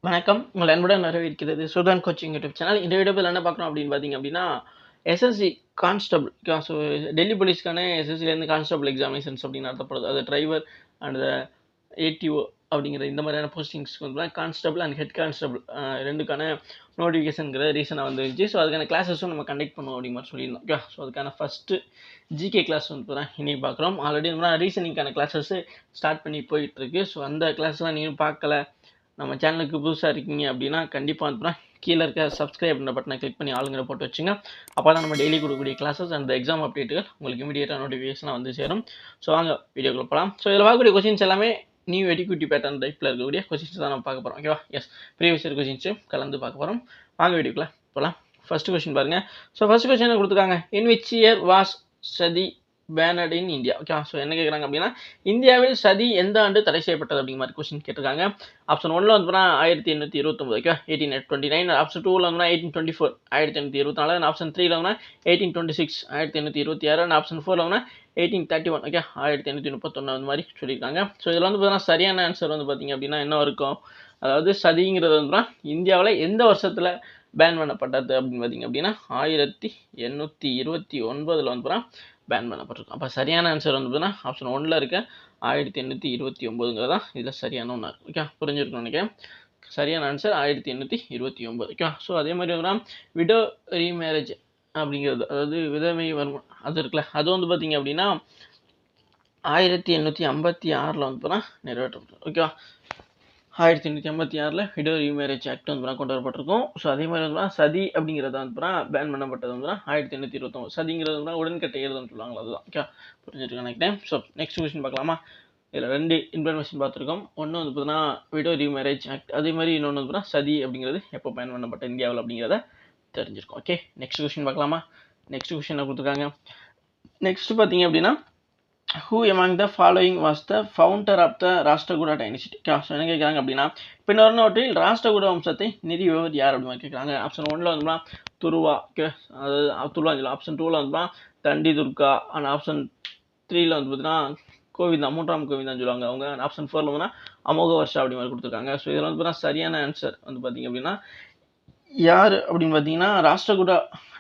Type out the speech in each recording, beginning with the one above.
வணக்கம். உங்கள் அன்புடன் வரவேற்கிறது சுதான் கோச்சிங் யூடியூப் சேனல். இந்த வீடியோவில் என்ன பார்க்குறோம் அப்படின்னு பார்த்தீங்க அப்படின்னா, எஸ்எஸ்சி கான்ஸ்டபிள் ஸோ டெல்லி போலீஸ்க்கான எஸ்எஸ்சிலேருந்து கான்ஸ்டபிள் எக்ஸாமினேஷன்ஸ் அப்படின்னு நடத்தப்படுது. அது டிரைவர் அண்ட் ஏடிஓ அப்படிங்கிற இந்த மாதிரியான போஸ்டிங்ஸ்க்கு வந்து கான்ஸ்டபிள் அண்ட் ஹெட் கான்ஸ்டபிள் ரெண்டுக்கான நோட்டிஃபிகேஷனுங்கிற ரீசனாக வந்துருந்துச்சு. ஸோ அதுக்கான கிளாஸஸும் நம்ம கண்டக்ட் பண்ணுவோம் அப்படிங்கிற மாதிரி சொல்லியிருந்தோம். ஓகே, ஸோ அதுக்கான ஃபஸ்ட்டு ஜிகே கிளாஸ் வந்து தான் இன்றைக்கி பார்க்குறோம். ஆல்ரெடி நம்ம ரீசனிங்கான கிளாஸஸ் ஸ்டார்ட் பண்ணி போயிட்டுருக்கு. ஸோ அந்த கிளாஸ்லாம் நீங்கள் பார்க்கல, நம்ம சேனலுக்கு புதுசாக இருக்கீங்க அப்படின்னா கண்டிப்பாக வந்து கீழே இருக்க சப்ஸ்கிரைப் பண்ண பட்டனை கிளிக் பண்ணி ஆளுங்கிற போட்டு வச்சுங்க. அப்போ தான் நம்ம டெய்லி கொடுக்கக்கூடிய கிளாஸஸ் அந்த எக்ஸாம் அப்டேட்டுகள் உங்களுக்கு இமீடியட்டாக நோட்டிஃபிகேஷனாக வந்து சேரும். ஸோ வாங்க வீடியோக்குள்ள போகலாம். ஸோ இதில் பார்க்கக்கூடிய கொஸ்டின்ஸ் எல்லாமே நியூ எடிக்யூட்டி பேட்டர்ன் டைப்பில் இருக்கக்கூடிய கொஸ்டின்ஸ் தான் நம்ம பார்க்க போகிறோம். ஓகேவா? எஸ், ப்ரீவியஸ் இயர் கொஸ்டின்ஸும் கலந்து பார்க்க போகிறோம். வாங்க வீடியோக்குள்ள போகலாம். ஃபர்ஸ்ட் கொஸ்டின் பாருங்கள். ஸோ ஃபர்ஸ்ட் கொஸ்டின் கொடுத்துருக்காங்க, இன் விச் இயர் வாஸ் சதி bonnet in India. Okay, so என்ன கேட்குறாங்க அப்படின்னா, இந்தியாவில் சதி எந்த ஆண்டு தடை செய்யப்பட்டது அப்படிங்கிற மாதிரி கொஸ்டின் கேட்டிருக்காங்க. ஆப்ஷன் 1 வந்து 1829, ஓகே 1829. ஆப்ஷன் 2 வந்து 1824, 1824. ஆப்ஷன் 3 வந்து 1826, 1826. ஆப்ஷன் 4 வந்து 1831, ஓகே 1831 அந்த மாதிரி சொல்லியிருக்காங்க. ஸோ இதில் வந்து பார்த்தீங்கன்னா சரியான ஆன்சர் வந்து பார்த்தீங்க அப்படின்னா என்ன இருக்கும், அதாவது சதிங்கிறது வந்து இந்தியாவில் எந்த வருஷத்தில் பேன் பண்ணப்பட்டது அப்படின்னு பார்த்தீங்க அப்படின்னா 1829 வந்து பேன் பண்ணப்பட்டிருக்கும். அப்போ சரியான ஆன்சர் வந்து பார்த்தீங்கன்னா ஆப்ஷன் 1ல் இருக்க 1829 தான் இதில் சரியான ஒன்றா இருக்கும். ஓகே, புரிஞ்சிருக்கணும் நினைக்கிறேன். சரியான ஆன்சர் 1829. ஓகே, ஸோ அதே மாதிரி வந்து விடோ ரீமேரேஜ் அப்படிங்கிறது, அதாவது விதவை வருமானம் அது இருக்குல்ல, அது வந்து பார்த்தீங்க அப்படின்னா 1856 வந்து பார்த்தா நிறைவேற்றப்பட்டது. ஓகேவா? 1856 விடோ ரீமேரேஜ் ஆக்ட் வந்து கொண்டு வரப்பட்டிருக்கும். ஸோ அதே மாதிரி வந்து சதி அப்படிங்கிறத வந்து பேன் பண்ணப்பட்டது வந்து 1829. சதிங்கிறது வந்து உடன்கட்டைகிறதுன்னு சொல்லுவாங்களா, அதுதான். ஓகே, புரிஞ்சுட்டு நினைக்கிறேன். ஸோ நெக்ஸ்ட் கொஸ்டின் பார்க்கலாமா? இதில் 2 இன்ஃபர்மேஷன் பார்த்துருக்கோம். ஒன்று வந்து பார்த்தீங்கன்னா விடோ ரீமேரேஜ் ஆக்ட், அதே மாதிரி இன்னொன்று வந்து சதி அப்படிங்கிறது எப்போ பேன் பண்ணப்பட்ட இந்தியாவில் அப்படிங்கிறத தெரிஞ்சிருக்கும். ஓகே, நெக்ஸ்ட் கொஸ்டின் பார்க்கலாமா? நெக்ஸ்ட் கொஸ்டின் கொடுத்துருக்காங்க. நெக்ஸ்ட் பார்த்தீங்க அப்படின்னா, who among the following was the founder of the Rashtrakuta dynasty. So என்ன கேட்குறாங்க அப்படின்னா, பின்னொன்றில் ராஷ்டிரகூட வம்சத்தை நிறுவியவர் யார் அப்படின்னு கேட்குறாங்க. ஆப்ஷன் 1ல் வந்து துருவா, ஓகே அதாவது துருவாஞ்சலம். ஆப்ஷன் 2ல் வந்து தண்டி துர்கா. அண்ட் ஆப்ஷன் 3ல் வந்து பார்த்தீங்கன்னா கோவிந்தா, 3ஆம் கோவிந்தான்னு சொல்லுவாங்க அவங்க. ஆப்ஷன் 4ல் வந்து அமோக வருஷா அப்படி மாதிரி கொடுத்துருக்காங்க. ஸோ இதில் வந்து பார்த்தீங்கன்னா சரியான ஆன்சர் வந்து பார்த்தீங்க அப்படின்னா யார் அப்படின்னு பார்த்தீங்கன்னா, ராஷ்டிரகூட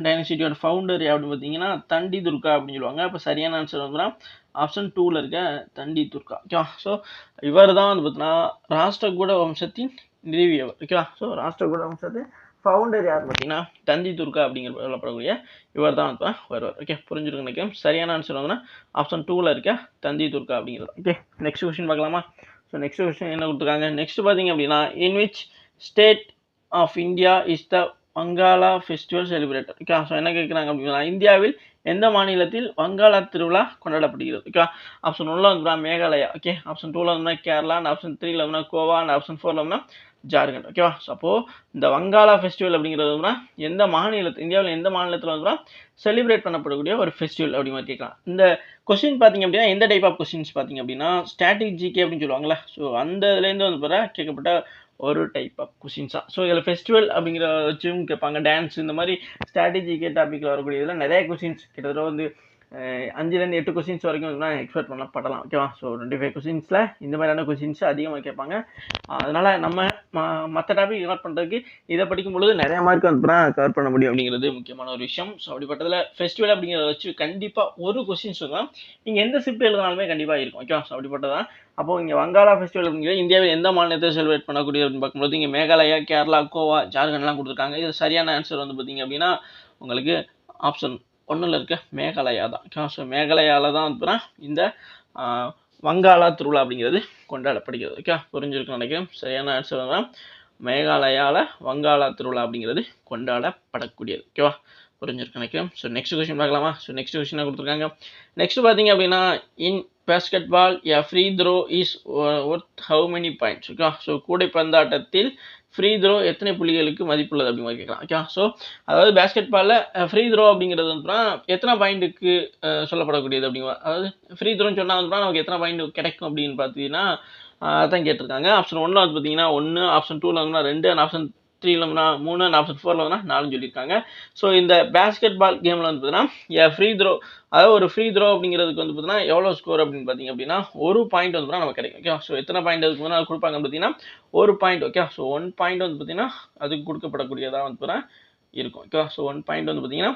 டைனஸ்டியோட ஃபவுண்டர் யார் அப்படின்னு பார்த்தீங்கன்னா தண்டி துர்கா அப்படின்னு சொல்லுவாங்க. அப்போ சரியான ஆன்சர் வந்து ஆப்ஷன் 2ல் இருக்க தண்டி துர்கா. ஓகேவா? ஸோ இவர் தான் வந்து பார்த்தீங்கன்னா ராஷ்டிரகூட வம்சத்தின் நிறுவியவர். ஓகேவா? ஸோ ராஷ்டிரகூட வம்சத்தின் ஃபவுண்டர் யார் பார்த்தீங்கன்னா தண்டி துர்கா அப்படிங்கிற சொல்லப்படக்கூடிய இவர் தான் வந்து வருவார். ஓகே, புரிஞ்சுருக்கு நினைக்கிறேன். சரியான ஆன்சர் வந்து ஆப்ஷன் 2ல் இருக்க தண்டி துர்கா அப்படிங்கிறது. ஓகே, நெக்ஸ்ட் கொஸ்டின் பார்க்கலாமா? ஸோ நெக்ஸ்ட் கொஸ்டின் என்ன கொடுத்துருக்காங்க, நெக்ஸ்ட் பார்த்தீங்க அப்படின்னா, in which state of India is the Wangala festival celebrated. Okay, so என்ன கேட்குறாங்க அப்படின்னா, இந்தியாவில் எந்த மாநிலத்தில் வங்காளா திருவிழா கொண்டாடப்படுகிறது. ஓகே, ஆப்ஷன் 1ல் வந்து மேகாலயா, ஓகே ஆப்ஷன் 2ல் வந்து கேரளா, அண்ட் ஆப்ஷன் 3ல் வந்து கோவா, அண்ட் ஆப்ஷன் 4ல் வந்து ஜார்க்கண்ட். ஓகேவா? ஸோ அப்போது இந்த வங்காளா ஃபெஸ்டிவல் அப்படிங்கிறது வந்து எந்த மாநிலத்தில், இந்தியாவில் எந்த மாநிலத்தில் வந்து செலிப்ரேட் பண்ணப்படக்கூடிய ஒரு ஃபெஸ்டிவல் அப்படி மாதிரி கேட்கலாம். இந்த கொஸ்டின் பார்த்தீங்க அப்படின்னா எந்த டைப் ஆஃப் கொஸ்டின்ஸ் பார்த்தீங்க அப்படின்னா ஸ்டாட்டிக் ஜிகே அப்படின்னு சொல்லுவாங்களே, ஸோ அந்த இதுலேருந்து வந்து கேட்கப்பட்ட ஒரு டைப் ஆஃப் கொஸ்டின்ஸ் தான். ஸோ இதில் ஃபெஸ்டிவல் அப்படிங்கிற வச்சும் கேட்பாங்க, டான்ஸ், இந்த மாதிரி ஸ்ட்ராட்டஜிக்கே டாப்பிக்கில் வரக்கூடிய இதில் நிறைய கொஸ்டின்ஸ் கிட்டத்தட்ட வந்து 5லேருந்து 8 கொஸ்டின்ஸ் வரைக்கும் எக்ஸ்பெக்ட் பண்ணப்படலாம். ஓகேவா? ஸோ 25 கொஸ்டின்ஸில் இந்த மாதிரியான கொஸ்டின்ஸ் அதிகமாக கேட்பாங்க. அதனால் நம்ம மற்ற டாபிக் கவர் பண்ணுறதுக்கு இதை படிக்கும் பொழுது நிறைய மார்க் வந்து கவர் பண்ண முடியும் அப்படிங்கிறது முக்கியமான ஒரு விஷயம். ஸோ அப்படிப்பட்டதில் ஃபெஸ்டிவல் அப்படிங்கிறத வச்சு கண்டிப்பாக ஒரு கொஸ்டின்ஸ் தான் நீங்கள் எந்த ஷிஃப்ட் எழுதினாலுமே கண்டிப்பாக இருக்கும். ஓகேவா? ஸோ அப்படிப்பட்டதான். அப்போது இங்கே வங்காளா ஃபெஸ்டிவல் அப்படிங்கிறது இந்தியாவில் எந்த மாநிலத்தை செலிப்ரேட் பண்ணக்கூடிய அப்படின்னு பார்க்கும்போது இங்கே மேகாலயா, கேரளா, கோவா, ஜார்க்கண்ட்லாம் கொடுத்துருக்காங்க. இது சரியான ஆன்சர் வந்து பார்த்தீங்க அப்படின்னா உங்களுக்கு ஆப்ஷன் 1ல் இருக்க மேகாலயா தான். ஸோ மேகாலயாவில் தான் வந்து இந்த வங்காளா திருவிழா அப்படிங்கிறது கொண்டாடப்படுகிறது. ஓகே, புரிஞ்சிருக்குன்னு நினைக்கிறேன். சரியான ஆன்சர் தான் மேகாலயாவில் வங்காளா திருவிழா அப்படிங்கிறது கொண்டாடப்படக்கூடியது. ஓகேவா? புரிஞ்சிருக்கு நினைக்கிறேன். ஸோ நெக்ஸ்ட் கொஸ்டின் பார்க்கலாமா? ஸோ நெக்ஸ்ட் கொஸ்டின் கொடுத்துருக்காங்க. நெக்ஸ்ட் பார்த்தீங்க அப்படின்னா, in basketball a free throw is worth how many points. Okay, so கூடைப்பந்தாட்டத்தில் ஃப்ரீ த்ரோ எத்தனை புள்ளிகளுக்கு மதிப்புள்ளது அப்படிங்கிற மாதிரி கேட்கலாம். ஓகே, ஸோ அதாவது பேஸ்கெட் பாலில் ஃப்ரீ த்ரோ அப்படிங்கிறது வந்து எத்தனை பாயிண்ட்டுக்கு சொல்லப்படக்கூடியது அப்படிங்கிற, அதாவது ஃப்ரீ த்ரோன்னு சொன்னால் வந்து நமக்கு எத்தனை பாயிண்ட் கிடைக்கும் அப்படின்னு பார்த்தீங்கன்னா அதான் கேட்டிருக்காங்க. ஆப்ஷன் 1ல் வந்து பார்த்தீங்கன்னா 1, ஆப்ஷன் 2ல் வந்து 2, அண்ட் ஆப்ஷன் 3ல வந்து 3 அண்ட் ஆப்ஷன் 4ல வந்து 4 சொல்லியிருக்காங்க. ஸோ இந்த பேஸ்கெட் பால் கேமில் வந்து பார்த்தீங்கன்னா ஃப்ரீ த்ரோ, அதாவது ஒரு ஃப்ரீ த்ரோ அப்படிங்கிறதுக்கு வந்து பார்த்தீங்கன்னா எவ்வளோ ஸ்கோர் அப்படின்னு பார்த்தீங்க அப்படின்னா 1 பாயிண்ட் வந்து பார்த்தீங்கன்னா நமக்கு கிடைக்கும். ஓகே, ஸோ எத்தனை பாயிண்ட் அதுக்கு முன்னாடி கொடுப்பாங்கன்னு பார்த்தீங்கன்னா 1 பாயிண்ட். ஓகே, ஸோ 1 பாயிண்ட் வந்து பார்த்தீங்கன்னா அதுக்கு கொடுக்கப்படக்கூடியதாக வந்து பார்த்தீங்கன்னா இருக்கும். ஓகே, ஸோ 1 பாயிண்ட் வந்து பார்த்தீங்கன்னா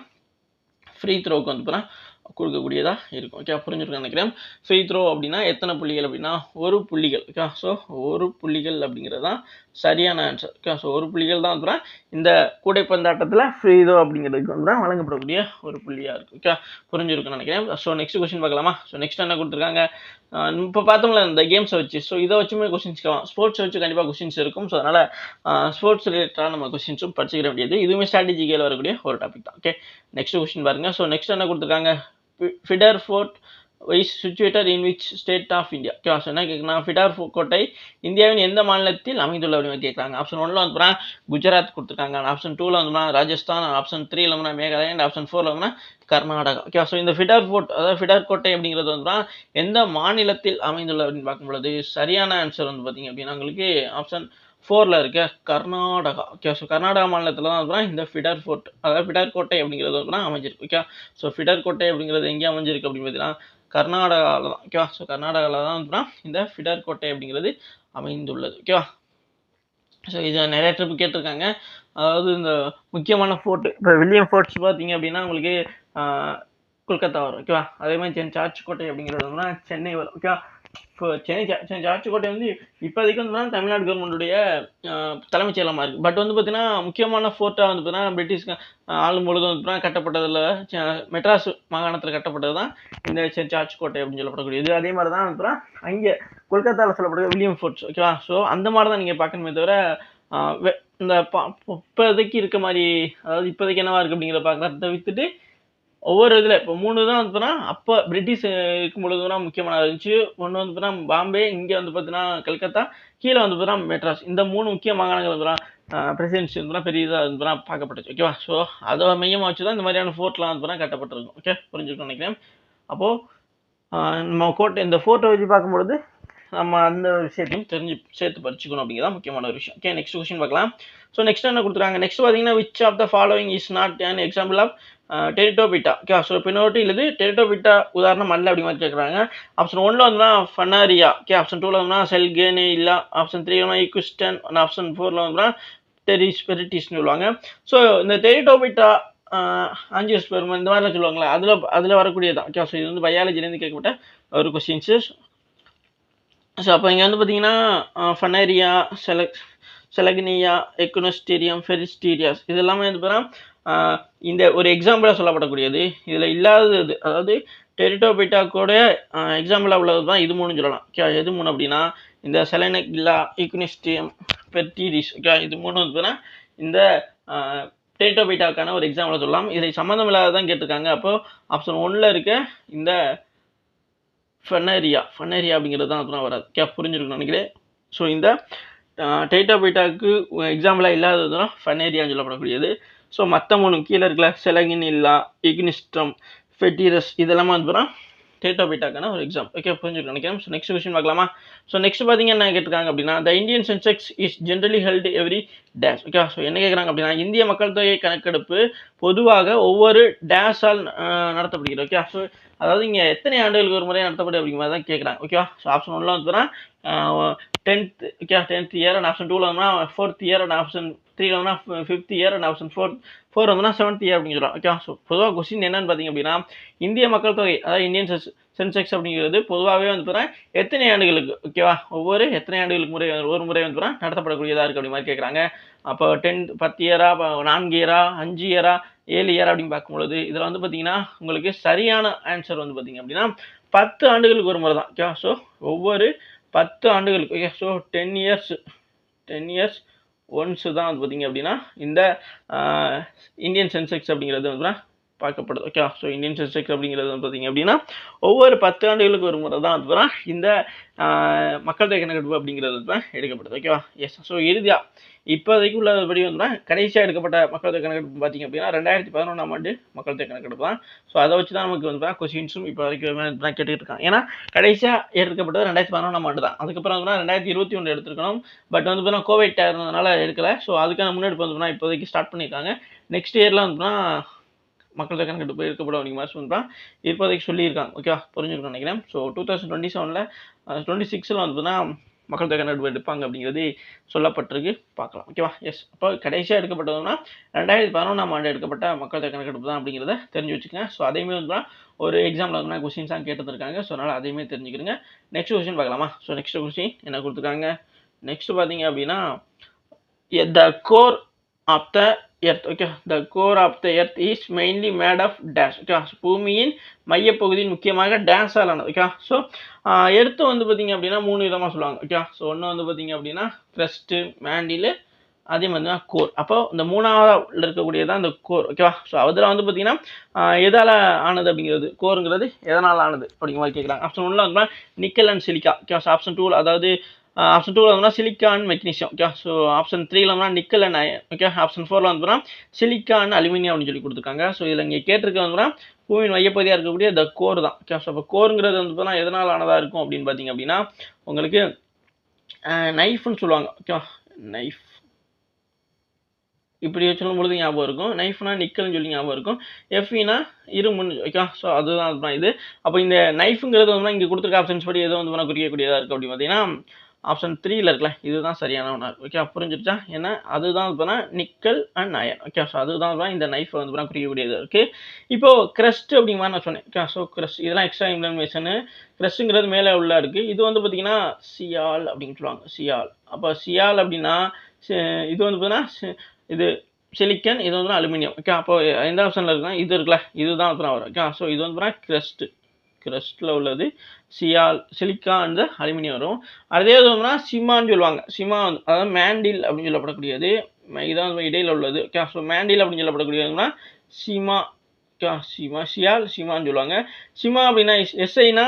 ஃப்ரீ த்ரோவுக்கு வந்து பார்த்தீங்கன்னா கொடுக்கக்கூடியதாக இருக்கும். ஓகே, புரிஞ்சுருக்கேன் நினைக்கிறேன். ஃப்ரீ த்ரோ அப்படின்னா எத்தனை புள்ளிகள் அப்படின்னா 1 புள்ளிகள். ஓகே, ஸோ 1 புள்ளிகள் அப்படிங்கிறது தான் சரியான ஆன்சர். ஓகே, ஸோ 1 புள்ளிகள் தான் வந்து இந்த கூடைப்பந்தாட்டத்தில் ஃப்ரீ த்ரோ அப்படிங்கிறதுக்கு வந்து வழங்கப்படக்கூடிய ஒரு புள்ளியாக இருக்குது. ஓகே, புரிஞ்சுருக்குன்னு நினைக்கிறேன். ஸோ நெக்ஸ்ட் கொஸ்டின் பார்க்கலாமா? ஸோ நெக்ஸ்ட் என்ன கொடுத்துருக்காங்க, இப்போ பார்த்தோம்ல இந்த கேம்ஸை வச்சு, ஸோ இதை வச்சுமே கொஸ்டின்ஸ் கேட்கலாம். ஸ்போர்ட்ஸை வச்சு கண்டிப்பாக கொஸ்டின்ஸ் இருக்கும். ஸோ அதனால் ஸ்போர்ட்ஸ் ரிலேட்டடாக நம்ம கொஸ்டின்ஸும் படிச்சுக்கிற வேண்டியது. இதுவுமே ஸ்ட்ராட்டஜி கேல வரக்கூடிய ஒரு டாபிக் தான். ஓகே, நெக்ஸ்ட் கொஸ்டின் பாருங்க. ஸோ நெக்ஸ்ட் என்ன கொடுத்துருக்காங்க, Bidar fort is situated in which state of India. Okay, so என்ன கேட்குறாங்க, ஃபிடர் கோட்டை இந்தியாவின் எந்த மாநிலத்தில் அமைந்துள்ள அப்படின்னு கேட்குறாங்க. ஆப்ஷன் 1ல வந்து குஜராத் கொடுத்துருக்காங்க, ஆப்ஷன் 2ல வந்து ராஜஸ்தான், ஆப்ஷன் 3ல வந்து மேகாலயா, அண்ட் ஆப்ஷன் 4ல வந்து கர்நாடகா. ஓகே, ஸோ இந்த ஃபிடர் ஃபோர்ட், அதாவது ஃபிடர் கோட்டை அப்படிங்கிறது வந்து எந்த மாநிலத்தில் அமைந்துள்ள அப்படின்னு பார்க்கும்பொழுது சரியான ஆன்சர் வந்து பார்த்தீங்க அப்படின்னா உங்களுக்கு ஆப்ஷன் 4ல இருக்க கர்நாடகா. ஓகே, ஸோ கர்நாடகா மாநிலத்தில் தான் இந்த ஃபிடர் ஃபோர்ட், அதாவது ஃபிடர் கோட்டை அப்படிங்கிறது வந்து அமைஞ்சிருக்கு. ஓகே, ஸோ ஃபிடர் கோட்டை அப்படிங்கிறது எங்கே அமைஞ்சிருக்கு அப்படின்னு பார்த்தீங்கன்னா கர்நாடகாவில் தான். ஓகேவா, ஸோ கர்நாடகாவில் தான் வந்து இந்த ஃபிடர் கோட்டை அப்படிங்கிறது அமைந்துள்ளது. ஓகேவா, ஸோ இதை நிறைய ட்ரிப் கேட்டிருக்காங்க. அதாவது இந்த முக்கியமான ஃபோர்ட், இப்போ வில்லியம் ஃபோர்ட்ஸ் பார்த்தீங்க அப்படின்னா உங்களுக்கு கொல்கத்தா வரும். ஓகேவா, அதே மாதிரி சார்ஜ் கோட்டை அப்படிங்கிறது வந்து சென்னை வரும். ஓகேவா, இப்போ சென்னை சார்ஜ் கோட்டை வந்து இப்போதைக்கு வந்து தமிழ்நாடு கவர்மெண்ட்டுடைய தலைமைச் செயலமாக இருக்குது. பட் வந்து பார்த்தீங்கன்னா முக்கியமான ஃபோர்ட்டாக வந்து பார்த்தீங்கன்னா பிரிட்டிஷ் ஆளும் பொழுது வந்து கட்டப்பட்டதில் மெட்ராஸ் மாகாணத்தில் கட்டப்பட்டது தான் இந்த சார்ஜ் கோட்டை அப்படின்னு சொல்லப்படக்கூடியது. அதே மாதிரி தான் வந்து அங்கே கொல்கத்தாவில் சொல்லப்படுற வில்லியம் ஃபோர்ட்ஸ். ஓகேவா, ஸோ அந்த மாதிரி தான் நீங்கள் பார்க்கணுமே தவிர இந்த இப்போதைக்கு இருக்க மாதிரி, அதாவது இப்போதைக்கு என்னவா இருக்குது அப்படிங்கிறத பார்க்குறத விட்டுட்டு ஒவ்வொரு இதில் இப்போ 3 தான் வந்து பார்த்தீங்கன்னா அப்போ பிரிட்டிஷ் இருக்கும் பொழுது தான் முக்கியமானது இருந்துச்சு. ஒன்று வந்து பார்த்தீங்கன்னா பாம்பே, இங்கே வந்து பார்த்தீங்கன்னா கல்கத்தா, கீழே வந்து பார்த்தீங்கன்னா மெட்ராஸ். இந்த 3 முக்கிய மாகாணங்கள் வந்து பிரசிடென்சி வந்து பெரிய இதாக வந்து பார்க்கப்பட்டுச்சு. ஓகேவா, ஸோ அதை மையமாக வச்சு தான் இந்த மாதிரியான ஃபோர்ட்லாம் வந்து கட்டப்பட்டிருக்கும். ஓகே, புரிஞ்சுக்கணும்னு நினைக்கிறேன். அப்போது நம்ம இந்த ஃபோர்ட்டை வச்சு பார்க்கும்பொழுது நம்ம அந்த விஷயத்தையும் சேர்த்து படிச்சுக்கணும் அப்படிங்கிறதான் முக்கியமான ஒரு விஷயம். ஓகே, நெக்ஸ்ட் கொஸ்டின் பார்க்கலாம். ஸோ நெக்ஸ்ட் என்ன கொடுத்துருக்காங்க, நெக்ஸ்ட் பார்த்தீங்கன்னா which of the following is not an example of pteridophyta. Okay, so பின்னோட்டி இல்லது டெரிட்டோபிட்டா உதாரணம் அல்ல அப்படி மாதிரி கேட்குறாங்க. ஆப்ஷன் 1ல வந்து ஃபனாரியா. ஓகே, ஆப்ஷன் 2ல வந்து செல்கேனே இல்லை, ஆப்ஷன் 3ல வந்து ஈக்விஸ்டன், ஆப்ஷன் 4ல வந்து பெரிட்டிஸ்னு சொல்லுவாங்க. ஸோ இந்த டெரிட்டோபிட்டா ஆஞ்சியோஸ்பெர்ம் இந்த மாதிரிலாம் சொல்லுவாங்களா, அதில் வரக்கூடியதான். ஓகே, ஸோ இது வந்து பயாலஜிலேருந்து கேட்கப்பட்ட ஒரு கொஸ்டின்ஸு. ஸோ அப்போ இங்கே வந்து பார்த்தீங்கன்னா ஃபனேரியா, செலக்னியா, எக்குனோஸ்டீரியம், ஃபெரிஸ்டீரியாஸ் இது எல்லாமே வந்து பார்த்தீங்கன்னா இந்த ஒரு எக்ஸாம்பிளாக சொல்லப்படக்கூடியது. இதில் இல்லாதது, அதாவது டெரிட்டோபிட்டா கூட எக்ஸாம்பிளாக உள்ளது தான் இது 3 சொல்லலாம். ஓகே, எது 3 அப்படின்னா இந்த செலனெக்லா, ஈக்குனிஸ்டியம், பெர்டிரிஸ். ஓகே, இது 3 வந்து பார்த்தீங்கன்னா இந்த டெரிட்டோபிட்டாக்கான ஒரு எக்ஸாம்பிளாக சொல்லலாம். இதை சம்மந்தம் இல்லாததான் கேட்டிருக்காங்க. அப்போது ஆப்ஷன் 1ல இருக்க இந்த ஃபனேரியா அப்படிங்கிறது தான் அப்புறம் வராது. ஓகே, புரிஞ்சிருக்குன்னு நினைக்கிறேன். ஸோ இந்த டெரிட்டோபிட்டாக்கு எக்ஸாம்பிளாக இல்லாததுனா ஃபனேரியான்னு சொல்லப்படக்கூடியது. ஸோ மற்ற 3 கீழே இருக்கல செலகினில்லா, இக்னிஸ்டம், ஃபெட்டிரஸ் இதெல்லாமே வந்து டெரிட்டோபிட்டாக்கான ஒரு எக்ஸாம். ஓகே, புரிஞ்சுட்டு நினைக்கிறேன். ஸோ நெக்ஸ்ட் கொஸ்டின் பார்க்கலாமா? ஸோ நெக்ஸ்ட் பார்த்தீங்கன்னா என்ன கேட்டிருக்காங்க அப்படின்னா the Indian Sensex is generally held every dash. Okay, so என்ன கேட்குறாங்க அப்படின்னா இந்திய மக்கள் தொகை கணக்கெடுப்பு பொதுவாக ஒவ்வொரு டேஷால் நடத்தப்படுகிறது. ஓகே, ஸோ அதாவது இங்கே எத்தனை ஆண்டுகளுக்கு ஒரு முறை நடத்தப்படும் அப்படிங்கிற மாதிரி தான் கேட்குறாங்க. ஓகேவா, ஸோ ஆப்ஷன் 1ல வந்து 10th. Okay, 10th year, and option 2ல வந்து 4th இயர், அண்ட் ஆப்ஷன் 3ல வந்து 5th இயர், அண்ட் ஆப்ஷன் 4 வந்து 7th இயர் அப்படின்னு சொல்கிறோம். ஓகே, ஸோ பொதுவாக கொஸ்டின் என்னன்னு பார்த்தீங்க அப்படின்னா இந்திய மக்கள் தொகை, அதாவது இந்தியன் சென்செக்ஸ் அப்படிங்கிறது பொதுவாகவே வந்து எத்தனை ஆண்டுகளுக்கு, ஓகேவா, எத்தனை ஆண்டுகளுக்கு ஒரு முறை வந்து நடத்தப்படக்கூடியதாக இருக்குது அப்படி மாதிரி கேட்குறாங்க. அப்போ 10 இயரா, 4 இயரா, 5 இயரா, 7 இயர் அப்படின்னு பார்க்கும்பொழுது இதில் வந்து பார்த்தீங்கன்னா உங்களுக்கு சரியான ஆன்சர் வந்து பார்த்தீங்க அப்படின்னா 10 ஆண்டுகளுக்கு ஒரு முறை தான். ஓகேவா, ஸோ ஒவ்வொரு 10 ஆண்டுகளுக்கு. ஓகே, ஸோ 10 இயர்ஸ் ஒன்ஸு தான் வந்து பார்த்தீங்க அப்படின்னா இந்த இந்தியன் சென்செக்ஸ் அப்படிங்கிறது வந்து பார்க்கப்படுது. ஓகே, ஸோ இந்தியன் சென்சஸ் அப்படிங்கிறது வந்து பார்த்தீங்க அப்படின்னா ஒவ்வொரு 10 ஆண்டுகளுக்கு ஒரு முறை தான் வந்து இந்த மக்கள் தொகை கணக்கெடுப்பு அப்படிங்கிறது தான் எடுக்கப்படுது. ஓகேவா? எஸ். ஸோ இறுதியாக இப்போதைக்கு உள்ளபடி வந்து கடைசியாக எடுக்கப்பட்ட மக்கள் தொகை கணக்கெடுப்பு பார்த்தீங்க அப்படின்னா 2011ஆம் ஆண்டு மக்கள் தொகை கணக்கெடுப்பு தான். ஸோ அதை வச்சு தான் நமக்கு வந்து கொஸ்டின்ஸும் இப்போ வரைக்கும் தான் கேட்டுக்கிட்டு இருக்காங்க. ஏன்னா கடைசியாக எடுக்கப்பட்டது 2011ஆம் ஆண்டு தான். அதுக்கப்புறம் வந்து 2021 எடுத்துருக்கணும். பட் வந்து பார்த்தீங்கன்னா கோவிட் இருந்ததுனால எடுக்கலை. ஸோ அதுக்கான முன்னெடுப்பு வந்து இப்போதைக்கு ஸ்டார்ட் பண்ணியிருக்காங்க. நெக்ஸ்ட் இயரில் வந்து மக்கள் தொகை கணக்கெடுப்பு எடுக்கப்படும் அப்படிங்கிற மாதிரி சொல்லிட்டு இப்போதைக்கு சொல்லியிருக்காங்க. ஓகேவா? புரிஞ்சுருக்கோம் நினைக்கிறேன். ஸோ 2027ல் 26ல் வந்து மக்கள் தொகை கணக்கெடுப்பு எடுப்பாங்க அப்படிங்கிறது சொல்லப்பட்டிருக்கு. பார்க்கலாம். ஓகேவா? எஸ். அப்போ கடைசியாக எடுக்கப்பட்டதுன்னா 2011ஆம் ஆண்டு எடுக்கப்பட்ட மக்கள் தொகை கணக்கெடுப்பு தான் அப்படிங்கிறத தெரிஞ்சு வச்சுக்கோங்க. ஸோ அதையுமே வந்து ஒரு எக்ஸாமில் வந்து கொஸ்டின்ஸாக கேட்டுருக்காங்க. ஸோ அதனால் அதையுமே தெரிஞ்சுக்கிறேங்க. நெக்ஸ்ட் கொஸ்டின் பார்க்கலாமா? ஸோ நெக்ஸ்ட் கொஸ்டின் என்ன கொடுத்துருக்காங்க? நெக்ஸ்ட் பார்த்தீங்க அப்படின்னா the core of the earth. Okay, the core of the earth is mainly made of dash. Okay, பூமியின் மையப்பகுதியின் முக்கியமாக டேஷால் ஆனது. ஓகே, ஸோ எர்த்து வந்து பார்த்தீங்க அப்படின்னா 3 விதமாக சொல்லுவாங்க. ஓகே, ஸோ ஒன்று வந்து பார்த்தீங்க அப்படின்னா க்ரஸ்ட்டு, மேண்டில், அதே மாதிரி தான் கோர். அப்போ இந்த 3ஆவதுல இருக்கக்கூடியதான் இந்த கோர். ஓகேவா? ஸோ அதில் வந்து பார்த்தீங்கன்னா எதால் ஆனது அப்படிங்கிறது, கோருங்கிறது எதனால் ஆனது அப்படிங்கிற மாதிரி கேட்குறாங்க. ஆப்ஷன் 1ல் வந்து nickel and silica. Okay, so option 2 அதாவது ஆப்ஷன் 2ல் வந்து silicon magnesium. Okay, so option 3ல் வந்து nickel and iron. Okay, option 4ல் வந்து சிலிக்கான் அலுமினியம் அப்படின்னு சொல்லி கொடுத்துருக்காங்க. ஸோ இதில் இங்கே கேட்டிருக்க வந்து பூமியின் மையப்பகுதியாக இருக்கக்கூடிய த கோர் தான். ஓகே, ஸோ அப்போ கோருங்கிறது வந்து பார்த்தீங்கன்னா எதனால் ஆனதாக இருக்கும் அப்படின்னு பார்த்தீங்க அப்படின்னா உங்களுக்கு நைஃப்னு சொல்லுவாங்க. ஓகே, நைஃப் இப்படி சொல்லும் பொழுது ஞாபகம் இருக்கும். நைஃப்னா நிக்கல்னு சொல்லி ஞாபகம் இருக்கும். எஃப்இனா இரும்புன்னு. ஓகே, ஸோ அதுதான் இது. அப்போ இந்த நைஃபுங்கிறது வந்து இங்கே கொடுத்துருக்க ஆப்ஷன்ஸ் படி எதுவும் வந்து குறிக்கக்கூடியதாக இருக்குது அப்படின்னு பார்த்தீங்கன்னா ஆப்ஷன் 3ல் இருக்குல்ல, இதுதான் சரியான ஒன்றா இருக்குது. ஓகே, புரிஞ்சிருச்சா? ஏன்னா அதுதான் வந்து nickel and iron. Okay, so அதுதான் இந்த நைஃபை வந்து குறிக்கக்கூடியதாக இருக்குது. இப்போது க்ரஸ்ட் அப்படிங்கிற மாதிரி நான் சொன்னேன். ஓகே, ஸோ க்ரஸ்ட் இதெல்லாம் எக்ஸ்ட்ரா இன்ஃபர்மேஷனு. க்ரஸ்ட்டுங்கிறது மேலே உள்ள இருக்குது. இது வந்து பார்த்தீங்கன்னா சியால் அப்படின்னு சொல்லுவாங்க. சியால். அப்போ சியால் அப்படின்னா இது வந்து பார்த்தீங்கன்னா இது சிலிக்கன், இது வந்து அலுமினியம். ஓகே, அப்போ எந்த ஆப்ஷனில் இருக்குன்னா இது இருக்குல்ல, இதுதான் அப்புறம் வரும். ஓகே, ஸோ இது வந்து க்ரஸ்ட்டில் உள்ளது சியால், சிலிக்கா அண்ட் அலுமினியம் வரும். அதே வந்து சிமான்னு சொல்லுவாங்க. சிமா வந்து அதாவது மேண்டில் அப்படின்னு சொல்லப்படக்கூடியது இதான் இடையில் உள்ளது. ஓகே, ஸோ மேண்டில் அப்படின்னு சொல்லப்படக்கூடியதுன்னா சிமா. ஓகே, சியால், சிமான்னு சொல்லுவாங்க. சிமா அப்படின்னா எஸ்ஐனா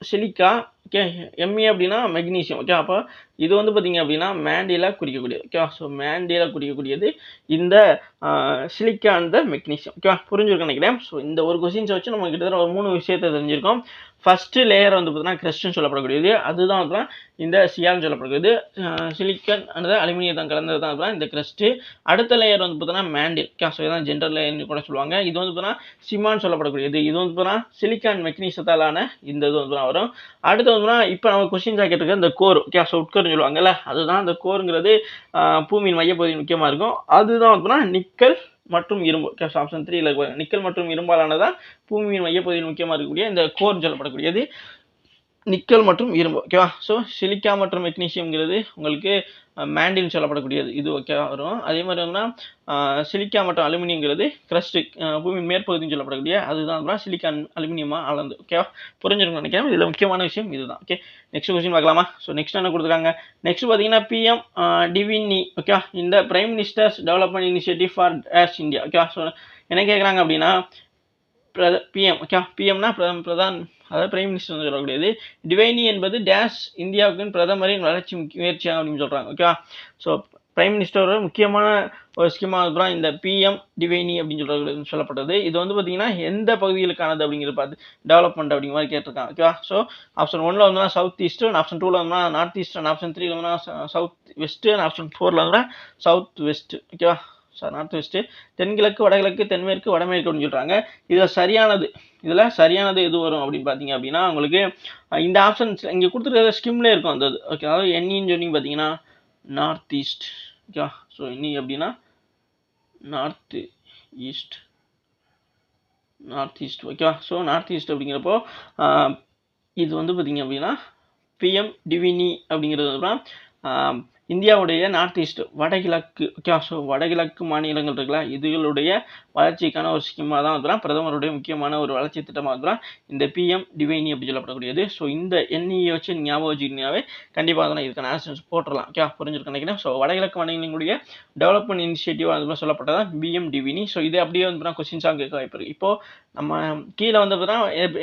சிலிக்கா. ஓகே, எம்ஏ அப்படின்னா மெக்னீசியம். ஓகே, அப்போ இது வந்து பார்த்தீங்க அப்படின்னா மேண்டிலாக குறிக்கக்கூடியது. ஓகே, ஸோ மேண்டிலாக குறிக்கக்கூடியது இந்த சிலிக்கா அண்ட் மெக்னீசியம். ஓகே, புரிஞ்சுருக்க நினைக்கிறேன். ஸோ இந்த ஒரு கொஸ்டின்ஸை வச்சு நம்ம கிட்டத்தட்ட ஒரு 3 விஷயத்தை தெரிஞ்சிருக்கோம். ஃபஸ்ட்டு லேயர் வந்து பார்த்தீங்கன்னா க்ரஸ்ட்னு சொல்லப்படக்கூடியது, அதுதான் வந்து இந்த சியால்னு சொல்லப்படக்கூடியது. சிலிக்கன் அண்ட் அலுமினியம் கலந்தது தான் இந்த க்ரஸ்ட்டு. அடுத்த லேயர் வந்து பார்த்தீங்கன்னா மேண்டில். ஓகே, ஸோ இதான் ஜென்ரல் லேயர்னு கூட சொல்லுவாங்க. இது வந்து பார்த்தீங்கன்னா சிமான்னு சொல்லப்படக்கூடியது. இது வந்து பார்த்தீங்கன்னா சிலிக்கான் மெக்னீசியத்தாலான இந்த இது வந்து வரும். அடுத்து வந்து இப்போ நம்ம கொஸ்டின் கேட்டிருக்க இந்த கோர். ஓகே, ஸோ உட்கர்னு சொல்லுவாங்கல்ல, அதுதான் இந்த கோருங்கிறது பூமியின் மையப்பகுதி முக்கியமாக இருக்கும். அதுதான் வந்து நிக்கல் மற்றும் இரும்பு. ஓகே, ஸோ ஆப்ஷன் 3ல் இருக்கு. நிக்கல் மற்றும் இரும்பாலானதான் பூமியின் மையப்பகுதியில் முக்கியமாக இருக்கக்கூடிய இந்த கோர்னு சொல்லப்படக்கூடியது நிக்கல் மற்றும் இரும்பு. ஓகேவா? ஸோ சிலிக்கா மற்றும் மெக்னீசியம்ங்கிறது உங்களுக்கு மேண்டில்னு சொல்லப்படக்கூடியது. இது ஓகேவா வரும். அதே மாதிரி வந்து சிலிக்கா மற்றும் அலுமினியங்கிறது க்ரஸ்ட்டு பூமியின் மேற்பகுதின்னு சொல்லப்படக்கூடிய அதுதான் சிலிக்கான் அலுமினியமாக அளந்து. ஓகேவா? புரிஞ்சிருக்கும்னு நினைக்கிறேன். இதில் முக்கியமான விஷயம் இதுதான். ஓகே, நெக்ஸ்ட் கொஸ்டின் பார்க்கலாமா? ஸோ நெக்ஸ்ட் என்ன கொடுத்துருக்காங்க? நெக்ஸ்ட் பார்த்தீங்கன்னா PM டிவினி. ஓகே, இந்த prime ministers development initiative for dash India. Okay, so என்ன கேட்குறாங்க அப்படின்னா PM. ஓகே, PMனா பிரதான், அதாவது பிரைம் மினிஸ்டர் வந்து சொல்லக்கூடியது. டிவைனி என்பது டேஷ் இந்தியாவுக்கு பிரதமரின் வளர்ச்சி முயற்சியாக அப்படின்னு சொல்கிறாங்க. ஓகேவா? ஸோ பிரைம் மினிஸ்டரோட முக்கியமான ஒரு ஸ்கீமாக தான் இந்த PM டிவைனி அப்படின்னு சொல்லப்பட்டது. இது வந்து பார்த்தீங்கன்னா எந்த பகுதிகளுக்கானது அப்படிங்கிறது பார்த்து டெவலப்மெண்ட் அப்படிங்கிற மாதிரி கேட்டிருக்காங்க. ஓகேவா? ஸோ ஆப்ஷன் 1ல் வந்து சவுத் ஈஸ்ட், ஆப்ஷன் 2ல் வந்து நார்த் ஈஸ்ட், ஆப்ஷன் 3ல் வந்து சவுத் வெஸ்ட்டு, ஆப்ஷன் 4ல் வந்து சவுத் வெஸ்ட். ஓகேவா? ஸோ நார்த் வெஸ்ட்டு, தென்கிழக்கு, வடகிழக்கு, தென்மேற்கு, வடமேற்கு அப்படின்னு சொல்கிறாங்க. இதில் சரியானது எது வரும் அப்படின்னு பார்த்தீங்க அப்படின்னா உங்களுக்கு இந்த ஆப்ஷன்ஸ் இங்கே கொடுத்துருக்க ஸ்கிம்லே இருக்கும் அந்த இது. ஓகே, அதாவது எண்ணின்னு சொல்லி பார்த்தீங்கன்னா நார்த் ஈஸ்ட். ஓகேவா? ஸோ எண்ணி அப்படின்னா நார்த் ஈஸ்ட். ஓகேவா? ஸோ நார்த் ஈஸ்ட் அப்படிங்கிறப்போ இது வந்து பார்த்தீங்க அப்படின்னா PM டிவினி அப்படிங்கிறது இந்தியாவுடைய நார்த் ஈஸ்ட் வடகிழக்கு ஓகே. ஸோ வடகிழக்கு மாநிலங்கள் இருக்குல்ல, இதுகளுடைய வளர்ச்சிக்கான ஒரு ஸ்கீமாக தான் வந்து பிரதமருடைய முக்கியமான ஒரு வளர்ச்சி திட்டமாக தான் இந்த பிஎம் டிவைனி அப்படி சொல்லப்படக்கூடியது. ஸோ இந்த எண்ணியை வச்சு ஞாபகம் வச்சுக்கிட்டீங்கன்னாவே கண்டிப்பாக தான் இதுக்கான ஆன்சர்ஸ் போட்டுடலாம். ஓகே, புரிஞ்சிருக்கு நினைக்கிறேன். ஸோ வடகிழக்கு மாநிலங்களுடைய டெவலப்மெண்ட் இனிஷியேட்டிவ் அது சொல்லப்பட்டதான் பிஎம் டிவைனி. ஸோ இது அப்படியே வந்து கொஸ்டின்ஸாக கேட்க வாய்ப்பு இருக்குது. இப்போ நம்ம கீழே வந்து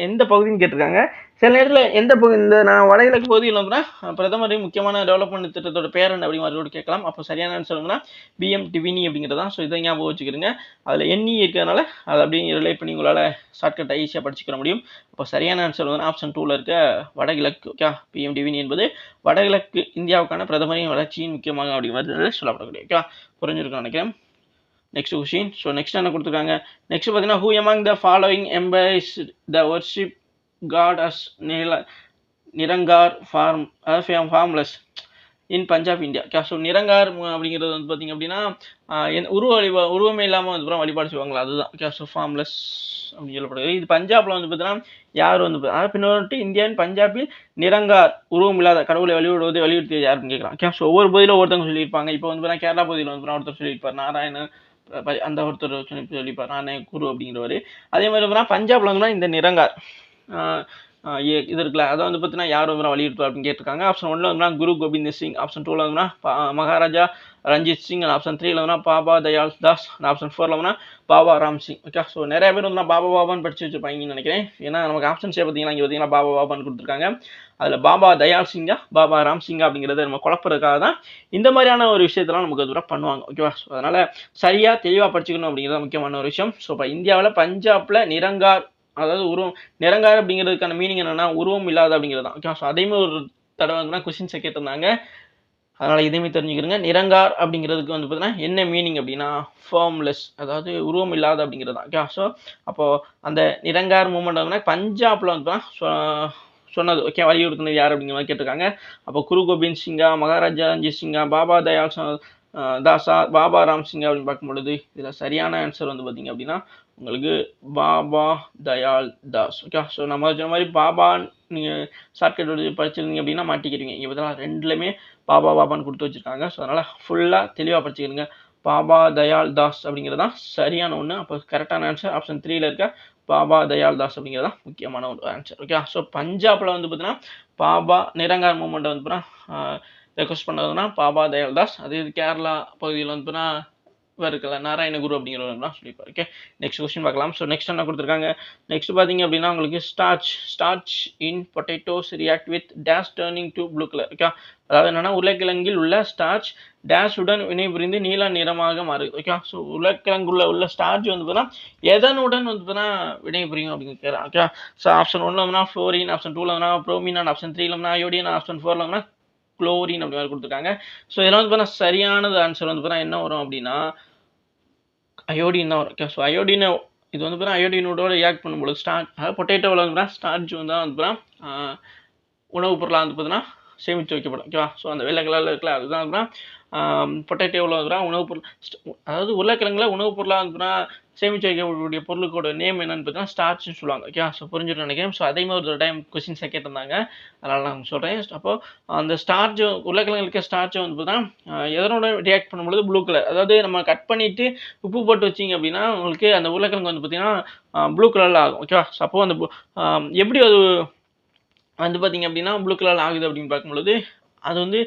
எந்த பகுதின்னு கேட்டிருக்காங்க. சில நேரத்தில் எந்த பகுதி இந்த நான் வடகிழக்கு பகுதியில் வந்து பிரதமரின் முக்கியமான டெவலப்மெண்ட் திட்டத்தோட பேர் என்ன அப்படி மாதிரி கேட்கலாம். அப்போ சரியான ஆன்சர் வந்து பிஎம் டிவினி அப்படிங்கிறதான். ஸோ இதை ஞாபகம் வச்சுக்கிறீங்க. அதில் எண்ணி இருக்கிறதுனால அதை அப்படியே ரிலேட் பண்ணி உங்களால் ஷார்ட்கட் ஈஸியாக படிச்சுக்கிற முடியும். அப்போ சரியான ஆன்சர் வந்து ஆப்ஷன் 2ல் இருக்க வடகிழக்கு. ஓகே, பிஎம் டிவினி என்பது வடகிழக்கு இந்தியாவுக்கான பிரதமரின் வளர்ச்சியின் முக்கியமாக அப்படி மாதிரி சொல்லப்படக்கூடிய. ஓகே, புரிஞ்சிருக்கோம் நினைக்கிறேன். Next question. ஸோ நெக்ஸ்ட் என்ன கொடுத்துருக்காங்க. நெக்ஸ்ட் பார்த்தீங்கன்னா who among the following emphasize the worship god as Nirankar formless in Punjab India. So Nirankar அப்படிங்கிறது வந்து பார்த்தீங்க அப்படின்னா உருவமே இல்லாமல் வந்து வழிபாடு செய்வாங்களா, அதுதான். ஸோ ஃபார்ம்லெஸ் அப்படின்னு சொல்லப்படுது. இது பஞ்சாப்ல வந்து பார்த்தீங்கன்னா யார் வந்து பின்னோட்டு இந்தியாவின் பஞ்சாபில் நிரங்கார் உருவம் இல்லாத கடவுளை வலியுறுத்தியது யாருன்னு கேட்கலாம். ஸோ ஒவ்வொரு பகுதியில் ஒருத்தவங்க சொல்லியிருப்பாங்க. இப்போ வந்து கேரளா பகுதியில் வந்து ஒருத்தர் சொல்லியிருப்பார் நாராயண, அந்த ஒருத்தர் சொல்லியிருப்பார் நாராயண குரு அப்படிங்கிறவர். அதே மாதிரி பஞ்சாப்ல வந்து இந்த நிரங்கார் இது இருக்குல்ல, அதை வந்து பார்த்தீங்கன்னா யார் வந்து வலியுறுத்துவார் அப்படின்னு கேட்டிருக்காங்க. ஆப்ஷன் 1ல் வந்து குரு கோபிந்த் சிங், ஆப்ஷன் 2ல் வந்து மகாராஜா ரஞ்சித் சிங், ஆப்ஷன் 3ல் வந்து பாபா தயாள் தாஸ், ஆப்ஷன் 4ல் வந்து பாபா ராம் சிங். ஓகே, ஸோ நிறைய பேர் வந்து பாபா பாபான்னு படிச்சு வச்சிருப்பாங்கன்னு நினைக்கிறேன். ஏன்னா நமக்கு ஆப்ஷன்ஸே பார்த்தீங்கன்னா இங்கே பார்த்தீங்கன்னா பாபா பாபான்னு கொடுத்துருக்காங்க. அதில் பாபா தயாள் சிங்கா பாபா ராம் சிங்கா அப்படிங்கிறத நம்ம குழப்பறதுக்காக தான் இந்த மாதிரியான ஒரு விஷயத்தெல்லாம் நமக்கு தூரம் பண்ணுவாங்க. ஓகேவா, ஸோ அதனால் சரியாக தெளிவாக படிச்சுக்கணும் அப்படிங்கிறது முக்கியமான ஒரு விஷயம். ஸோ இப்போ இந்தியாவில் பஞ்சாபில் நிரங்கார், அதாவது உருவம் நிரங்கார் அப்படிங்கிறதுக்கான மீனிங் என்னன்னா உருவம் இல்லாத அப்படிங்கிறது தான். ஓகே, ஸோ அதையுமே ஒரு தடவை கொஸ்டின்ஸை கேட்டிருந்தாங்க. அதனால் இதையுமே தெரிஞ்சுக்கிறங்க. நிரங்கார் அப்படிங்கிறதுக்கு வந்து பார்த்தீங்கன்னா என்ன மீனிங் அப்படின்னா ஃபார்ம்லெஸ், அதாவது உருவம் இல்லாத அப்படிங்கிறது தான். ஓகே, ஸோ அப்போது அந்த நிரங்கார் மூமெண்ட் வந்து பஞ்சாபில் வந்து சொன்னது. ஓகே, வலியுறுத்தினது யார் அப்படிங்கிற மாதிரி கேட்டிருக்காங்க. அப்போ குரு கோபிந்த் சிங்கா, மகாராஜா ரஞ்சித் சிங்கா, பாபா தயாள் தாஸா, பாபா ராம் சிங்கா அப்படின்னு பார்க்கும்பொழுது இதில் சரியான ஆன்சர் வந்து பார்த்தீங்க அப்படின்னா உங்களுக்கு பாபா தயாள் தாஸ். ஓகே, ஸோ நம்ம சொன்ன மாதிரி பாபா நீங்கள் ஷார்ட்கட் படிச்சிருந்தீங்க அப்படின்னா மாட்டிக்கிறீங்க. இங்கே பார்த்தீங்கன்னா ரெண்டுலேயுமே பாபா பாபான்னு கொடுத்து வச்சுருக்காங்க. ஸோ அதனால் ஃபுல்லாக தெளிவாக படிச்சுக்கிறீங்க. பாபா தயாள் தாஸ் அப்படிங்கிறது தான் சரியான ஒன்று. அப்போ கரெக்டான ஆன்சர் ஆப்ஷன் 3ல் இருக்க பாபா தயாள் தாஸ் அப்படிங்கிறது தான் முக்கியமான ஒரு ஆன்சர். ஓகே, ஸோ பஞ்சாபில் வந்து பார்த்தீங்கன்னா பாபா நிரங்கார் மூமெண்ட் வந்து பார்த்தீங்கன்னா ரெக்வஸ்ட் பண்ணதுன்னா பாபா தயாள் தாஸ். அதே கேரளா பகுதியில் வந்து பார்த்தீங்கன்னா இருக்குல்ல நாராயண குரு அப்படிங்கிறவங்க தான் சொல்லியிருப்பார். ஓகே, நெக்ஸ்ட் கொஸ்டின் பார்க்கலாம். ஸோ நெக்ஸ்ட் என்ன கொடுத்துருக்காங்க. நெக்ஸ்ட் பார்த்தீங்க அப்படின்னா உங்களுக்கு starch in potatoes react with dash turning to blue colour. Okay, அதாவது என்னன்னா உருளைக்கிழங்கில் உள்ள ஸ்டார்ச் டேஷுடன் வினைபுரிந்து நீல நிறமாக மாறுது. ஓகே, ஸோ உருளைக்கிழங்குள்ள உள்ள ஸ்டார்ச் வந்து பார்த்தீங்கன்னா எதனுடன் வந்து பார்த்தீங்கன்னா வினைபுரியும் அப்படின்னு கேட்குறாங்க. ஓகே, ஸோ ஆப்ஷன் 1ல் வந்து ஃப்ளோரின், ஆப்ஷன் 2ல் வந்து ப்ரோமின், ஆப்ஷன் 3ல் வந்து அயோடின், ஆப்ஷன் 4ல் வந்து குளோரின் அப்படி மாதிரி கொடுத்துருக்காங்க. ஸோ இதெல்லாம் வந்து பார்த்தீங்கன்னா சரியானது ஆன்சர் வந்து பார்த்தீங்கன்னா என்ன வரும் அப்படின்னா அயோடின் தான் வரும். ஓகே, ஸோ அயோடினை இது வந்து பார்த்தீங்கன்னா அயோடினோட ரியாக்ட் பண்ணும்போது அதாவது பொட்டேட்டோவில் வந்து ஸ்டார்ச் வந்து பார்த்தீங்கன்னா உணவுப் பொருளாக வந்து பார்த்தீங்கன்னா சேமித்து வைக்கப்படும். ஓகேவா, ஸோ அந்த வெள்ளை கலரில் இருக்குல்ல அதுதான் வந்து பொட்டேட்டோவில் வந்து உணவுப் பொருள், அதாவது உருளைக்கிழங்குல உணவுப் பொருளாக வந்து சேமித்து வைக்கக்கூடிய பொருளுக்கோட நேம் என்னன்னு பார்த்தீங்கன்னா ஸ்டார்ச்னு சொல்லுவாங்க. ஓகே, ஸோ புரிஞ்சுட்டு நினைக்கிறேன். ஸோ அதே மாதிரி ஒரு டைம் கொஸ்டின்ஸை கேட்டிருந்தாங்க, அதனால் நான் சொல்கிறேன். அப்போ அந்த ஸ்டார்ச் உருளைக்கிழங்கு இருக்க ஸ்டார்ச்சை வந்து பார்த்தீங்கன்னா எதனோட ரியாக்ட் பண்ணும்பொழுது ப்ளூ கலர், அதாவது நம்ம கட் பண்ணிவிட்டு உப்பு போட்டு வச்சிங்க அப்படின்னா உங்களுக்கு அந்த உருளைக்கிழங்கு வந்து பார்த்தீங்கன்னா ப்ளூ கலரில் ஆகும். ஓகேவா, ஸோ அப்போது அந்த எப்படி அது வந்து பார்த்தீங்க அப்படின்னா ப்ளூ கலரில் ஆகுது அப்படின்னு பார்க்கும்பொழுது அது வந்து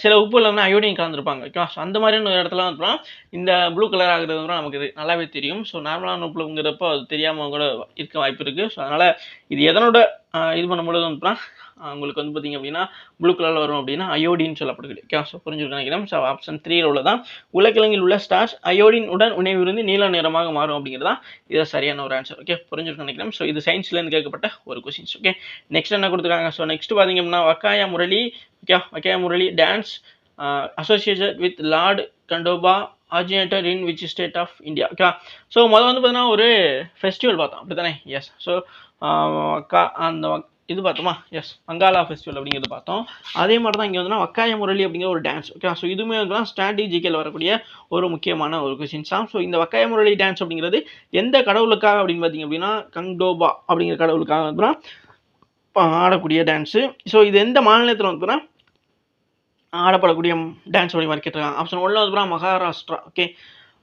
சில உப்புல வந்து அயோடின் கலந்துருப்பாங்க. ஓகேவா, ஸோ அந்த மாதிரியான ஒரு இடத்துல வந்து இந்த ப்ளூ கலர் ஆகுறது வந்து நமக்கு நல்லாவே தெரியும். ஸோ நார்மலான உப்புங்கிறப்போ அது தெரியாமல் கூட இருக்க வாய்ப்பு இருக்குது. ஸோ அதனால் இது எதனோட இது பண்ணும்பொழுது வந்து உங்களுக்கு வந்து பார்த்தீங்க அப்படின்னா ப்ளூ கலரில் வரும் அப்படின்னா அயோடின் சொல்லப்படுகிறது. ஓகே, ஸோ புரிஞ்சுக்க நினைக்கிறேன். ஸோ ஆப்ஷன் 3ல் உள்ளதான் உருளைக்கிழங்கில் உள்ள ஸ்டார்ச் அயோடின் உடன் வினைபுரிந்து நீல நிறமாக மாறும் அப்படிங்கிறது தான் இது சரியான ஒரு ஆன்சர். ஓகே, புரிஞ்சுக்க நினைக்கிறேன். ஸோ இது சயின்ஸ்லேருந்து கேட்கப்பட்ட ஒரு கொஸ்டின்ஸ். ஓகே, நெக்ஸ்ட் என்ன கொடுத்துருக்காங்க. ஸோ நெக்ஸ்ட் பார்த்தீங்க அப்படின்னா Vaghya Murali. Okay, Vaghya Murali dance associated with lord Khandoba originator in which state of India. Okay, so முதல்ல வந்து பார்த்தீங்கன்னா ஒரு ஃபெஸ்டிவல் பார்த்தோம் அப்படி தானே. எஸ், ஸோ அந்த இது பார்த்தோமா. எஸ், வங்காளா ஃபெஸ்டிவல் அப்படிங்கிறது பார்த்தோம். அதே மாதிரி தான் இங்கே வந்து வக்காய முரளி அப்படிங்கிற ஒரு டான்ஸ். ஓகே, ஸோ இதுவுமே வந்து ஸ்ட்ராட்டஜிக்கல் வரக்கூடிய ஒரு முக்கியமான ஒரு கொஸ்டின்ஸ் தான். ஸோ இந்த வக்காய முரளி டான்ஸ் அப்படிங்கிறது எந்த கடவுளுக்காக அப்படின்னு பார்த்தீங்க அப்படின்னா கண்டோபா அப்படிங்கிற கடவுளுக்காக வந்து ஆடக்கூடிய டான்ஸு. ஸோ இது எந்த மாநிலத்தில் வந்து ஆடப்படக்கூடிய டான்ஸ் வடிவமாக கேட்டிருக்காங்க. ஆப்ஷன் 1ல வந்து பார்த்தீங்கன்னா மகாராஷ்டிரா. ஓகே.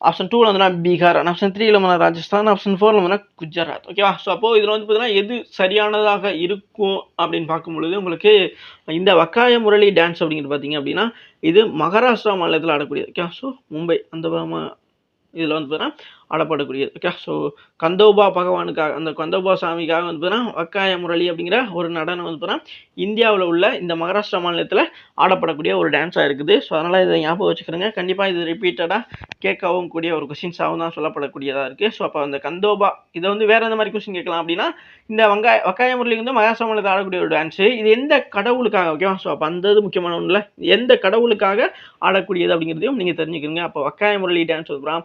ஆப்ஷன் 2ல வந்து பீகார். ஆப்ஷன் 3ல வந்து ராஜஸ்தான். ஆப்ஷன் 4ல வந்து குஜராத். ஓகேவா? ஸோ அப்போ இதில் வந்து பார்த்தீங்கன்னா எது சரியானதாக இருக்கும் அப்படின்னு பார்க்கும்பொழுது உங்களுக்கு இந்த வக்காய முரளி டான்ஸ் அப்படிங்கிறது பார்த்தீங்க அப்படின்னா இது மகாராஷ்டிரா மாநிலத்தில் ஆடக்கூடியது. ஓகே. ஸோ மும்பை அந்த இதில் வந்து பார்த்தீங்கன்னா ஆடப்படக்கூடியது. ஓகே. ஸோ கந்தோபா பகவானுக்காக அந்த கந்தோபா சாமிக்காக வந்து பார்த்தீங்கன்னா வக்காய முரளி அப்படிங்கிற ஒரு நடனம் வந்து பார்த்தீங்கன்னா இந்தியாவில் உள்ள இந்த மகாராஷ்டிரா மாநிலத்தில் ஆடப்படக்கூடிய ஒரு டான்ஸாக இருக்குது. ஸோ அதனால் இதை ஞாபகம் வச்சுக்கிறேங்க. கண்டிப்பாக இது ரிப்பீட்டடாக கேட்கவும் கூடிய ஒரு கொஸ்டின்ஸாகவும் தான் சொல்லப்படக்கூடியதாக இருக்குது. ஸோ அப்போ அந்த கந்தோபா இதை வந்து வேறு எந்த மாதிரி கொஸ்டின் கேட்கலாம் அப்படின்னா இந்த வக்காய முரளி வந்து மகாராஷ்டிரா மாநிலத்தில் ஆடக்கூடிய ஒரு டான்ஸு. இது எந்த கடவுளுக்காக? ஓகேவா? ஸோ அப்போ அந்த இது முக்கியமான ஒன்றில் எந்த கடவுளுக்காக ஆடக்கூடியது அப்படிங்கிறதையும் நீங்கள் தெரிஞ்சுக்கிறீங்க. அப்போ வக்காய முரளி டான்ஸ் வந்து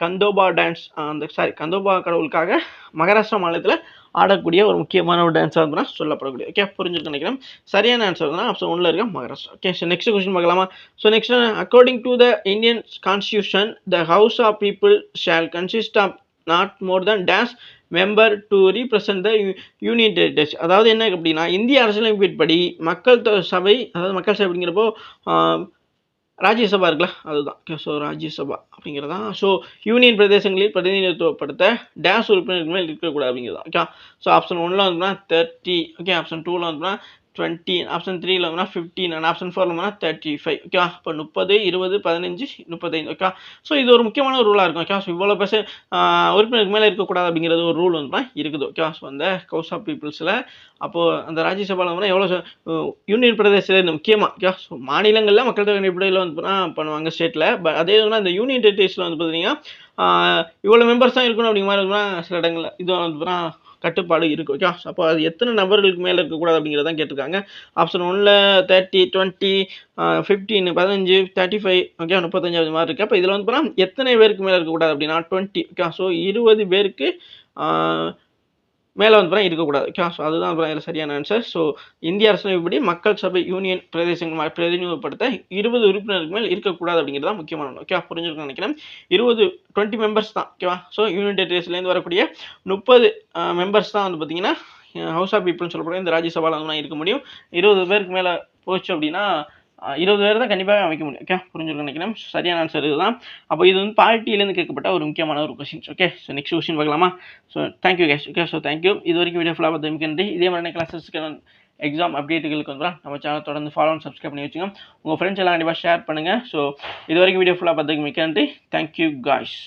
கந்தோபா டான்ஸ் கந்தோபா கடவுளுக்காக மகாராஷ்டிரா மாநிலத்தில் ஆடக்கூடிய ஒரு முக்கியமான ஒரு டான்ஸாக வந்து சொல்லப்படக்கூடிய. ஓகே. புரிஞ்சுட்டு நினைக்கிறேன். சரியான ஆன்சர் வந்து ஆப்ஷன் 1ல இருக்க Maharashtra. Okay. So next question பார்க்கலாமா? So next according to the Indian constitution the house of people shall consist of not more than dash member to represent the union territories. அதாவது என்ன அப்படின்னா இந்திய அரசியலமைப்பின்படி மக்கள் சபை, அதாவது மக்கள் சபை அப்படிங்கிறப்போ ராஜ்யசபா இருக்குல்ல அதுதான். ஓகே. ஸோ ராஜ்யசபா அப்படிங்கிறதான். ஸோ யூனியன் பிரதேசங்களில் பிரதிநிதித்துவப்படுத்த டேஷ் உறுப்பினருக்கு மேல் இருக்கக்கூடாது அப்படிங்கிறதான். ஓகே. ஸோ ஆப்ஷன் 1ல வந்து 30. ஓகே. ஆப்ஷன் 2ல வந்து 20. ஆப்ஷன் 3ல வந்து 15 அண்ட் ஆப்ஷன் 4ல வந்து 35. ஓகே. இப்போ 30, 20, 15, 35. ஓகே. ஸோ இது ஒரு முக்கியமான ஒரு ரூலாக இருக்கும். ஓகே. ஸோ இவ்வளோ பேச உறுப்பினருக்கு மேலே இருக்கக்கூடாது அப்படிங்கிறது ஒரு ரூல் வந்து இருக்குது. ஓகே. ஸோ அந்த ஹவுஸ் ஆஃப் பீப்புள்ஸில் அப்போது அந்த ராஜ்யசபாவில் வந்து எவ்வளோ யூனியன் பிரதேசத்தில் முக்கியமாக ஓகே. ஸோ மாநிலங்களில் மக்கள் தொகை அடிப்படையில் வந்து பண்ணுவாங்க ஸ்டேட்டில். பட் அதே வந்து அந்த யூனியன் டெரிட்டரிஸில் வந்து பார்த்தீங்கன்னா இவ்வளோ மெம்பர்ஸ் தான் இருக்கணும் அப்படிங்கிற மாதிரி சில இடங்களில் இது வந்து கட்டுப்பாடு இருக்குது. ஓகே. அப்போ அது எத்தனை நபர்களுக்கு மேலே இருக்கக்கூடாது அப்படிங்கிறத தான் கேட்டிருக்காங்க. ஆப்ஷன் 1ல 30, 20, 15, 15, 35, ஓகே 35 அது மாதிரி இருக்குது. அப்போ இதில் வந்து பார்த்தீங்கன்னா எத்தனை பேருக்கு மேலே இருக்கக்கூடாது அப்படின்னா 20. ஓகே. ஸோ 20 பேருக்கு மேலே வந்து இருக்கக்கூடாது. ஓகே. ஸோ அதுதான் இதில் சரியான ஆன்சர். ஸோ இந்திய அரசியலமைப்படி மக்கள் சபை யூனியன் பிரதேசங்கள் பிரதிநிதித்துவப்படுத்த 20 உறுப்பினருக்கு மேல் இருக்கக்கூடாது அப்படிங்கிறது தான் முக்கியமான ஒன்று. ஓகே. புரிஞ்சுருக்கேன் நினைக்கிறேன். 20 மெம்பர்ஸ் தான். ஓகேவா? ஸோ யூனியன் டெரிட்டரிஸ்லேருந்து வரக்கூடிய 30 மெம்பர்ஸ் தான் வந்து பார்த்தீங்கன்னா ஹவுஸ் ஆஃப் பீப்புள்னு சொல்லக்கூடிய இந்த ராஜ்யசபாவில் வந்து இருக்க முடியும். 20 பேருக்கு மேலே போச்சு அப்படின்னா 20 பேர் தான் கண்டிப்பாக அமைக்க முடியும். ஓகே. புரிஞ்சுருக்கேன் நினைக்கிறேன். சரியான ஆன்சர் இதுதான். அப்போ இது வந்து பார்ட்டியிலேருந்து கேட்கப்பட்ட ஒரு முக்கியமான ஒரு questions. Okay. So next question பார்க்கலாமா? So thank you guys. Okay. So thank you. இது வரைக்கும் வீடியோ ஃபுல்லாக பார்த்து நன்றி. இதே மாதிரி கிளாஸஸ்க்கு எக்ஸாம் அப்டேட்டுகளுக்கு வந்து நம்ம சேனல் தொடர்ந்து ஃபாலோ அண்ட் சப்ஸ்கிரைப் பண்ணி வச்சுங்க. உங்கள் ஃப்ரெண்ட்ஸ் எல்லாம் கண்டிப்பாக ஷேர் பண்ணுங்கள். ஸோ இது வரைக்கும் வீடியோ ஃபுல்லாக பார்த்துக்கு மிக்க நன்றி. Thank you guys.